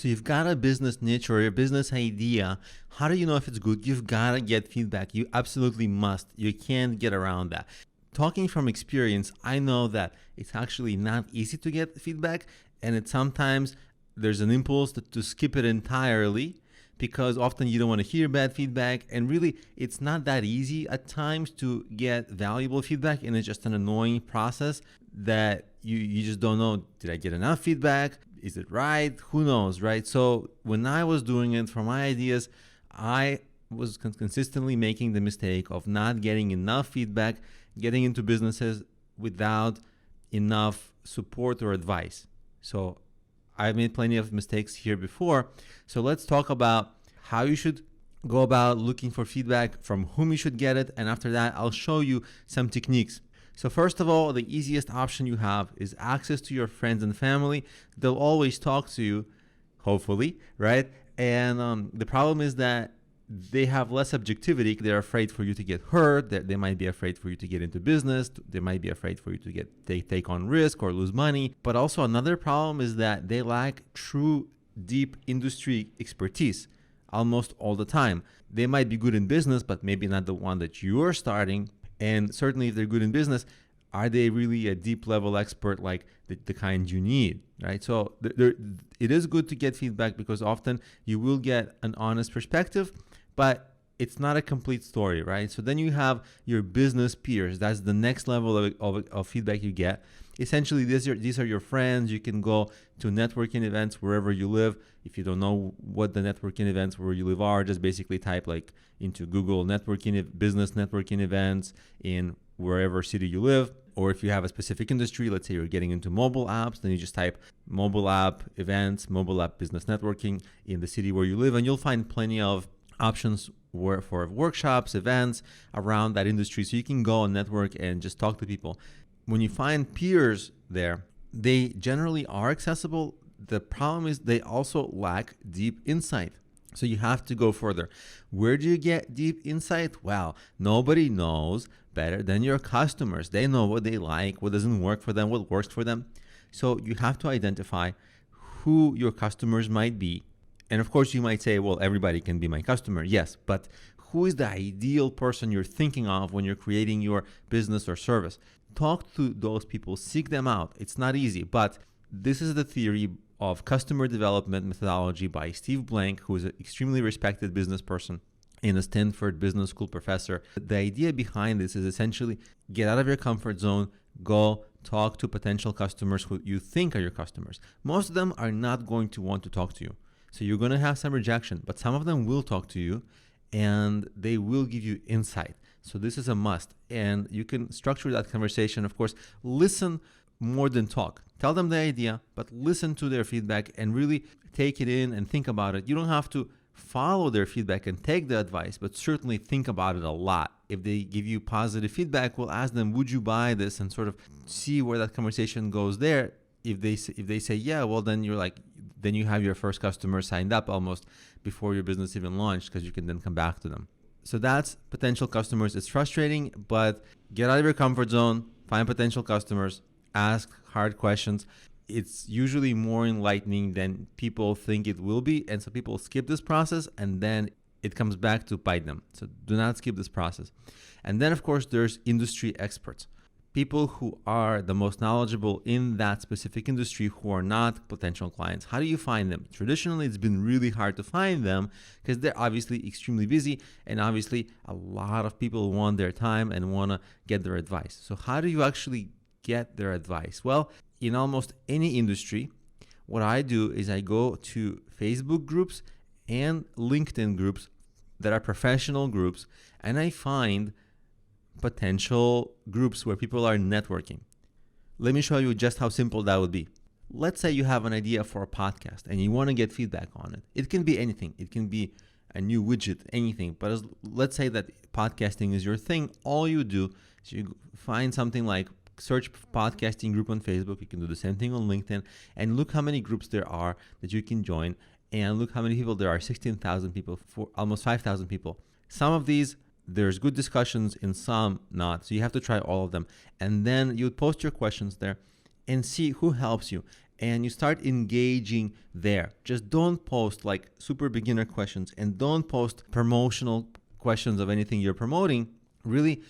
So you've got a business niche or a business idea. How do you know if it's good? You've got to get feedback. You absolutely must. You can't get around that. Talking from experience, I know that it's actually not easy to get feedback, and it sometimes there's an impulse to skip it entirely because often you don't want to hear bad feedback, and really it's not that easy at times to get valuable feedback, and it's just an annoying process that you just don't know, did I get enough feedback? Is it right? Who knows, right? So when I was doing it for my ideas, I was consistently making the mistake of not getting enough feedback, getting into businesses without enough support or advice. So I've made plenty of mistakes here before. So let's talk about how you should go about looking for feedback, from whom you should get it, and after that, I'll show you some techniques. So first of all, the easiest option you have is access to your friends and family. They'll always talk to you, hopefully, right? And the problem is that they have less objectivity. They're afraid for you to get hurt. They might be afraid for you to get into business. They might be afraid for you to take on risk or lose money. But also another problem is that they lack true deep industry expertise almost all the time. They might be good in business, but maybe not the one that you're starting. And certainly if they're good in business, are they really a deep level expert like the kind you need, right? So it is good to get feedback because often you will get an honest perspective, but it's not a complete story, right? So then you have your business peers. That's the next level of feedback you get. Essentially, these are your friends. You can go to networking events wherever you live. If you don't know what the networking events where you live are, just basically type like into Google business networking events in wherever city you live. Or if you have a specific industry, let's say you're getting into mobile apps, then you just type mobile app events, mobile app business networking in the city where you live, and you'll find plenty of options for workshops, events around that industry. So you can go and network and just talk to people. When you find peers there, they generally are accessible. The problem is they also lack deep insight. So you have to go further. Where do you get deep insight? Well, nobody knows better than your customers. They know what they like, what doesn't work for them, what works for them. So you have to identify who your customers might be. And of course, you might say, well, everybody can be my customer. Yes, but who is the ideal person you're thinking of when you're creating your business or service? Talk to those people, seek them out. It's not easy, but this is the theory of customer development methodology by Steve Blank, who is an extremely respected business person and a Stanford Business School professor. The idea behind this is essentially get out of your comfort zone, go talk to potential customers who you think are your customers. Most of them are not going to want to talk to you. So you're going to have some rejection, but some of them will talk to you and they will give you insight. So this is a must. And you can structure that conversation. Of course, listen more than talk. Tell them the idea, but listen to their feedback and really take it in and think about it. You don't have to follow their feedback and take the advice, but certainly think about it a lot. If they give you positive feedback, we'll ask them, would you buy this, and sort of see where that conversation goes there. If they say yeah, well, then then you have your first customer signed up almost before your business even launched, because you can then come back to them. So that's potential customers. It's frustrating, but get out of your comfort zone, find potential customers, ask hard questions. It's usually more enlightening than people think it will be. And so people skip this process and then it comes back to bite them. So do not skip this process. And then, of course, there's industry experts. People who are the most knowledgeable in that specific industry who are not potential clients. How do you find them? Traditionally, it's been really hard to find them because they're obviously extremely busy, and obviously a lot of people want their time and want to get their advice. So how do you actually get their advice? Well, in almost any industry, what I do is I go to Facebook groups and LinkedIn groups that are professional groups, and I find potential groups where people are networking. Let me show you just how simple that would be. Let's say you have an idea for a podcast and you want to get feedback on it. It can be anything. It can be a new widget, anything. But let's say that podcasting is your thing. All you do is you find something like search podcasting group on Facebook. You can do the same thing on LinkedIn and look how many groups there are that you can join, and look how many people there are. 16,000 people, for almost 5,000 people. Some of these, there's good discussions, in some not. So you have to try all of them. And then you would post your questions there and see who helps you. and you start engaging there. Just don't post like super beginner questions, and don't post promotional questions of anything you're promoting. Really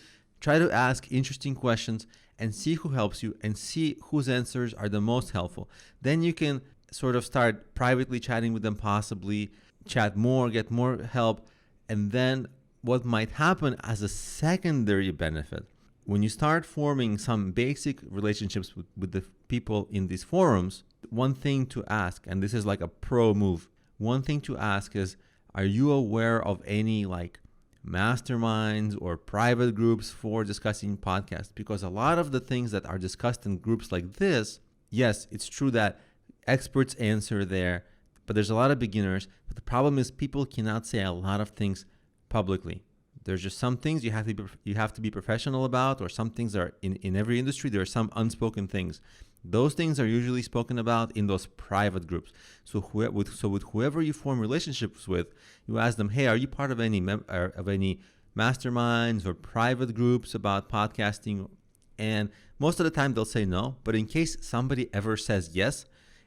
try to ask interesting questions and see who helps you and see whose answers are the most helpful. Then you can sort of start privately chatting with them, possibly chat more, get more help. And then what might happen as a secondary benefit, when you start forming some basic relationships with the people in these forums, one thing to ask, and this is like a pro move, one thing to ask is, are you aware of any like masterminds or private groups for discussing podcasts? Because a lot of the things that are discussed in groups like this, yes, it's true that experts answer there, but there's a lot of beginners. But the problem is people cannot say a lot of things publicly. There's just some things you have to be professional about, or some things are in every industry. There are some unspoken things. Those things are usually spoken about in those private groups. So with whoever you form relationships with, you ask them, hey, are you part of any masterminds or private groups about podcasting? And most of the time they'll say no. But in case somebody ever says yes,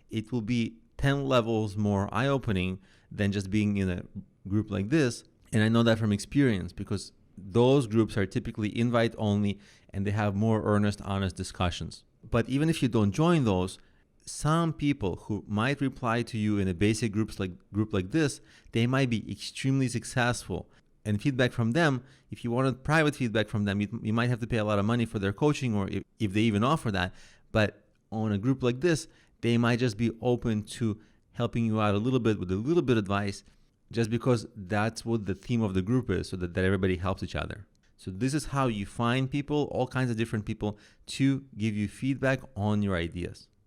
it will be 10 levels more eye-opening than just being in a group like this. And I know that from experience, because those groups are typically invite only and they have more earnest, honest discussions. But even if you don't join those, some people who might reply to you in a basic group like this, they might be extremely successful. And feedback from them, if you wanted private feedback from them, you might have to pay a lot of money for their coaching, or if they even offer that. But on a group like this, they might just be open to helping you out a little bit with a little bit of advice, just because that's what the theme of the group is, so that everybody helps each other. So this is how you find people, all kinds of different people, to give you feedback on your ideas.